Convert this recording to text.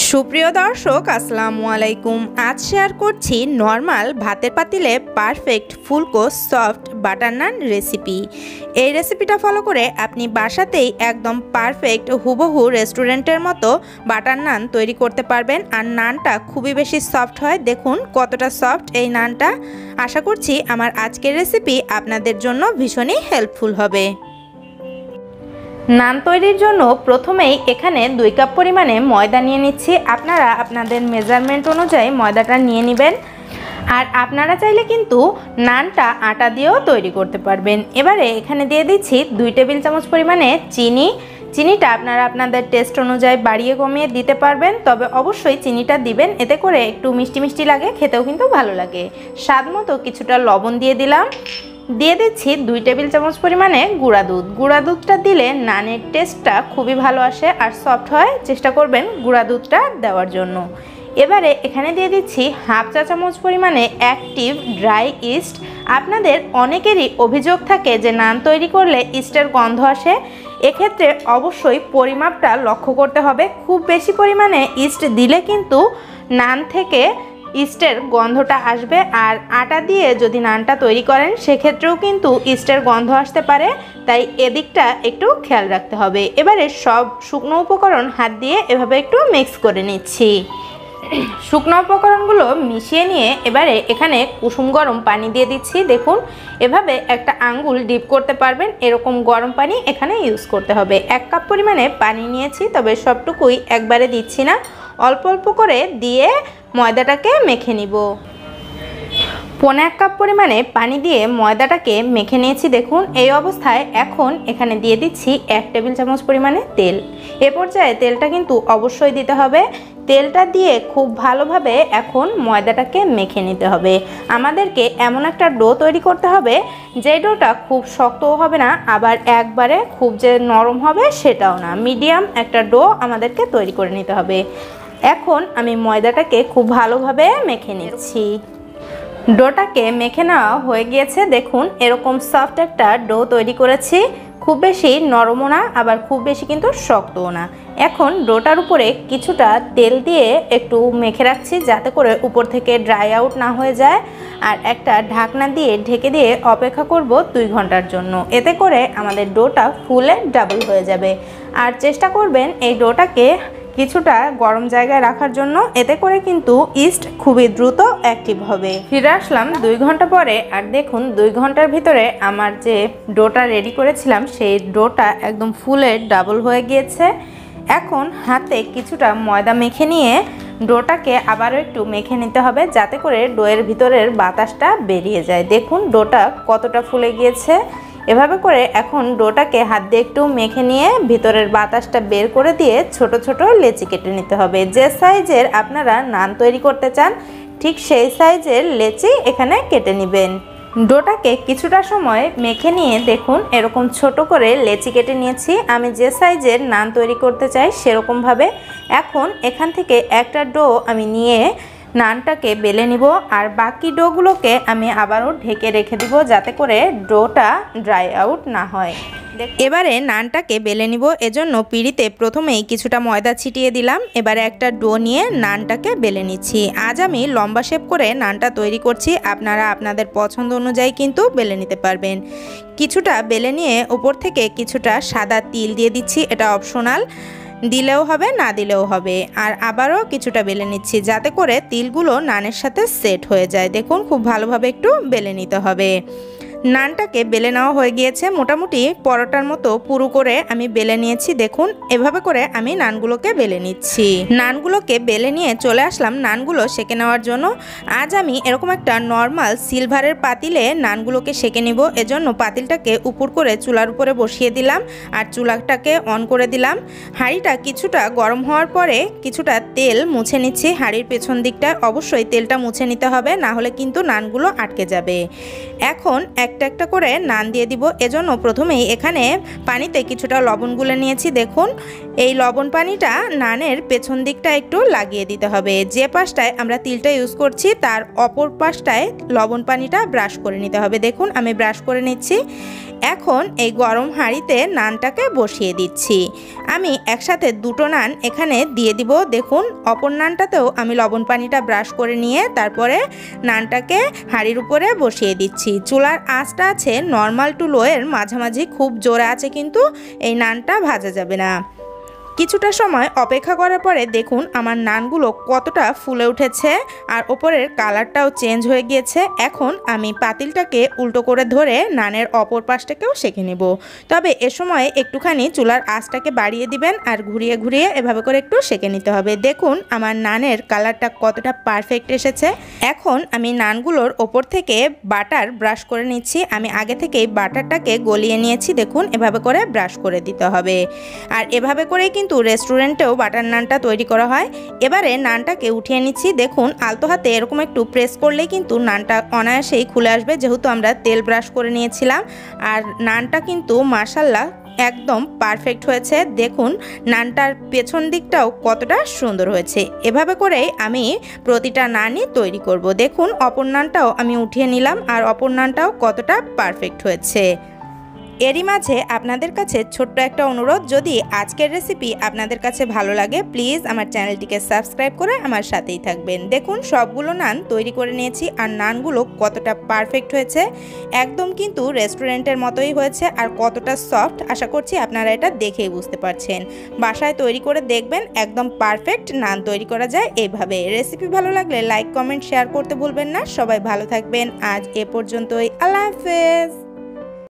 সুপ্রিয় দর্শক আসসালামু আলাইকুম। আজ শেয়ার করছি নর্মাল ভাতের পাতিলে পারফেক্ট ফুলকো সফট বাটার নান রেসিপি। এই রেসিপিটা ফলো করে আপনি বাসাতেই একদম পারফেক্ট হুবহু রেস্টুরেন্টের মতো বাটার নান তৈরি করতে পারবেন। আর নানটা খুবই বেশি সফট হয়, দেখুন কতটা সফট এই নানটা। আশা করছি আমার আজকের রেসিপি আপনাদের জন্য ভীষণই হেল্পফুল হবে। নান তৈরির জন্য প্রথমেই এখানে 2 কাপ পরিমাণে ময়দা নিয়ে নিচ্ছি। আপনারা আপনাদের মেজারমেন্ট অনুযায়ী ময়দাটা নিয়ে নেবেন। আর আপনারা চাইলে কিন্তু নানটা আটা দিয়েও তৈরি করতে পারবেন। এবারে এখানে দিয়ে দিচ্ছি 2 টেবিল চামচ পরিমাণে চিনি। চিনিটা আপনারা আপনাদের টেস্ট অনুযায়ী বাড়িয়ে কমিয়ে দিতে পারবেন, তবে অবশ্যই চিনিটা দিবেন, এতে করে একটু মিষ্টি মিষ্টি লাগে, খেতেও কিন্তু ভালো লাগে। স্বাদ মতো কিছুটা লবণ দিয়ে দিলাম। দিয়ে দিচ্ছি 2 টেবিল চামচ পরিমাণে গুঁড়া দুধ। গুঁড়া দুধটা দিলে নানের টেস্টটা খুবই ভালো আসে আর সফট হয়, চেষ্টা করবেন গুঁড়া দুধটা দেওয়ার জন্য। এবারে এখানে দিয়ে দিচ্ছি হাফ চা চামচ পরিমাণে অ্যাক্টিভ ড্রাই ইস্ট। আপনাদের অনেকেরই অভিযোগ থাকে যে নান তৈরি করলে ইস্টের গন্ধ আসে, এক্ষেত্রে অবশ্যই পরিমাপটা লক্ষ্য করতে হবে। খুব বেশি পরিমাণে ইস্ট দিলে কিন্তু নান থেকে ইস্টের গন্ধটা আসবে, আর আটা দিয়ে যদি নানটা তৈরি করেন সেক্ষেত্রেও কিন্তু ইস্টের গন্ধ আসতে পারে, তাই এদিকটা একটু খেয়াল রাখতে হবে। এবারে সব শুকনো উপকরণ হাত দিয়ে এভাবে একটু মিক্স করে নিচ্ছি। শুকনো উপকরণগুলো মিশিয়ে নিয়ে এবারে এখানে কুসুম গরম পানি দিয়ে দিচ্ছি। দেখুন এভাবে একটা আঙ্গুল ডিপ করতে পারবেন, এরকম গরম পানি এখানে ইউজ করতে হবে। 1 কাপ পরিমাণে পানি নিয়েছি, তবে সবটুকুই একবারে দিচ্ছি না, অল্প অল্প করে দিয়ে ময়দাটাকে মেখে নিব। 1.5 কাপ পরিমাণে পানি দিয়ে ময়দাটাকে মেখে নিয়েছি। দেখুন এই অবস্থায় এখন এখানে দিয়ে দিচ্ছি 1 টেবিল চামচ পরিমাণে তেল। এ পর্যায়ে তেলটা কিন্তু অবশ্যই দিতে হবে। তেলটা দিয়ে খুব ভালোভাবে এখন ময়দাটাকে মেখে নিতে হবে। আমাদেরকে এমন একটা ডো তৈরি করতে হবে যে ডোটা খুব শক্তও হবে না, আবার একবারে খুব যে নরম হবে সেটাও না, মিডিয়াম একটা ডো আমাদেরকে তৈরি করে নিতে হবে। এখন আমি ময়দাটাকে খুব ভালোভাবে মেখে নিচ্ছি। ডোটাকে মেখে নেওয়া হয়ে গিয়েছে। দেখুন এরকম সফট একটা ডো তৈরি করেছি, খুব বেশি নরমও না আবার খুব বেশি কিন্তু শক্তও না। এখন ডোটার উপরে কিছুটা তেল দিয়ে একটু মেখে রাখছি, যাতে করে উপর থেকে ড্রাই আউট না হয়ে যায়। আর একটা ঢাকনা দিয়ে ঢেকে দিয়ে অপেক্ষা করব 2 ঘন্টার জন্য, এতে করে আমাদের ডোটা ফুলে ডাবল হয়ে যাবে। আর চেষ্টা করবেন এই ডোটাকে কিছুটা গরম জায়গায় রাখার জন্য, এতে করে কিন্তু ইস্ট খুবই দ্রুত অ্যাক্টিভ হবে। ফিরে আসলাম 2 ঘন্টা পরে, আর দেখুন 2 ঘন্টার ভিতরে আমার যে ডোটা রেডি করেছিলাম সেই ডোটা একদম ফুলে ডাবল হয়ে গিয়েছে। এখন হাতে কিছুটা ময়দা মেখে নিয়ে ডোটাকে আবারও একটু মেখে নিতে হবে, যাতে করে ডোয়ের ভিতরের বাতাসটা বেরিয়ে যায়। দেখুন ডোটা কতটা ফুলে গিয়েছে। এভাবে করে এখন ডোটাকে হাত দিয়ে একটু মেখে নিয়ে ভিতরের বাতাসটা বের করে দিয়ে ছোট ছোট লেচি কেটে নিতে হবে। যে সাইজের আপনারা নান তৈরি করতে চান ঠিক সেই সাইজের লেচি এখানে কেটে নেবেন। ডোটাকে কিছুটা সময় মেখে নিয়ে দেখুন এরকম ছোট করে লেচি কেটে নিয়েছি। আমি যে সাইজের নান তৈরি করতে চাই সেরকমভাবে। এখন এখান থেকে একটা ডো আমি নিয়ে নানটাকে বেলে নিব, আর বাকি ডোগুলোকে আমি আবারও ঢেকে রেখে দিব, যাতে করে ডোটা ড্রাই আউট না হয়। এবারে নানটাকে বেলে নিব, এজন্য পিঁড়িতে প্রথমেই কিছুটা ময়দা ছিটিয়ে দিলাম। এবারে একটা ডো নিয়ে নানটাকে বেলে নিচ্ছি। আজ আমি লম্বা শেপ করে নানটা তৈরি করছি, আপনারা আপনাদের পছন্দ অনুযায়ী কিন্তু বেলে নিতে পারবেন। কিছুটা বেলে নিয়ে উপর থেকে কিছুটা সাদা তিল দিয়ে দিচ্ছি, এটা অপশনাল, দিলেও হবে না দিলেও হবে। আর আবারও কিছুটা বেলে নিচ্ছি, যাতে করে তিলগুলো নানের সাথে সেট হয়ে যায়। দেখুন খুব ভালোভাবে একটু বেলে নিতে হবে। নানটাকে বেলে নেওয়া হয়ে গিয়েছে, মোটামুটি পরোটার মতো পুরো করে আমি বেলে নিয়েছি। দেখুন এভাবে করে আমি নানগুলোকে বেলে নিচ্ছি। নানগুলোকে বেলে নিয়ে চলে আসলাম নানগুলো সেঁকে নেওয়ার জন্য। আজ আমি এরকম একটা নর্মাল সিলভারের পাতিলে নানগুলোকে সেঁকে নিব, এজন্য পাতিলটাকে উপর করে চুলার উপরে বসিয়ে দিলাম আর চুলাটাকে অন করে দিলাম। হাঁড়িটা কিছুটা গরম হওয়ার পরে কিছুটা তেল মুছে নিচ্ছি হাঁড়ির পেছন দিকটা। অবশ্যই তেলটা মুছে নিতে হবে, না হলে কিন্তু নানগুলো আটকে যাবে। এখন একটা একটা করে নান দিয়ে দিব। এজন্য প্রথমেই এখানে পানিতে কিছুটা লবণ গুলে নিয়েছি। দেখুন এই লবণ পানিটা নানের পেছন দিকটা একটু লাগিয়ে দিতে হবে। যে পাশটায় আমরা তিলটা ইউজ করছি তার অপর পাশটায় লবণ পানিটা ব্রাশ করে নিতে হবে। দেখুন আমি ব্রাশ করে নিচ্ছি। এখন এই গরম হাঁড়িতে নানটাকে বসিয়ে দিচ্ছি। আমি একসাথে দুটো নান এখানে দিয়ে দিব। দেখুন অপর নানটাতেও আমি লবণ পানিটা ব্রাশ করে নিয়ে তারপরে নানটাকে হাঁড়ির উপরে বসিয়ে দিচ্ছি। চুলার আঁচটা আছে নর্মাল টু লো এর মাঝামাঝি, খুব জোরে আছে কিন্তু এই নানটা ভাজা যাবে না। কিছুটা সময় অপেক্ষা করার পরে দেখুন আমার নানগুলো কতটা ফুলে উঠেছে আর ওপরের কালারটাও চেঞ্জ হয়ে গিয়েছে। এখন আমি পাতিলটাকে উল্টো করে ধরে নানের অপর পাশটাকেও সেঁকে নেব। তবে এ সময় একটুখানি চুলার আঁচটাকে বাড়িয়ে দিবেন আর ঘুরিয়ে ঘুরিয়ে এভাবে করে একটু সেঁকে নিতে হবে। দেখুন আমার নানের কালারটা কতটা পারফেক্ট এসেছে। এখন আমি নানগুলোর ওপর থেকে বাটার ব্রাশ করে নিচ্ছি। আমি আগে থেকেই বাটারটাকে গলিয়ে নিয়েছি। দেখুন এভাবে করে ব্রাশ করে দিতে হবে। আর এভাবে করেই কিন্তু রেস্টুরেন্টেও বাটার নানটা তৈরি করা হয়। এবারে নানটাকে উঠিয়ে নিচ্ছি। দেখুন আলতো হাতে এরকম একটু প্রেস করলেই কিন্তু নানটা অনায়াসেই খুলে আসবে, যেহেতু আমরা তেল ব্রাশ করে নিয়েছিলাম। আর নানটা কিন্তু মাশাআল্লাহ একদম পারফেক্ট হয়েছে। দেখুন নানটার পেছন দিকটাও কতটা সুন্দর হয়েছে। এভাবে করেই আমি প্রতিটা নানই তৈরি করব। দেখুন অপর নানটাও আমি উঠিয়ে নিলাম আর অপর নানটাও কতটা পারফেক্ট হয়েছে। এরই মাঝে আপনাদের কাছে ছোট্ট একটা অনুরোধ, যদি আজকের রেসিপি আপনাদের কাছে ভালো লাগে প্লিজ আমার চ্যানেলটিকে সাবস্ক্রাইব করে আমার সাথেই থাকবেন। দেখুন সবগুলো নান তৈরি করে নিয়েছি আর নানগুলো কতটা পারফেক্ট হয়েছে, একদম কিন্তু রেস্টুরেন্টের মতোই হয়েছে আর কতটা সফট। আশা করছি আপনারা এটা দেখেই বুঝতে পারছেন। বাসায় তৈরি করে দেখবেন, একদম পারফেক্ট নান তৈরি করা যায় এইভাবে। রেসিপি ভালো লাগলে লাইক কমেন্ট শেয়ার করতে ভুলবেন না। সবাই ভালো থাকবেন। আজ এ পর্যন্তই। আল্লাহ হাফেজ।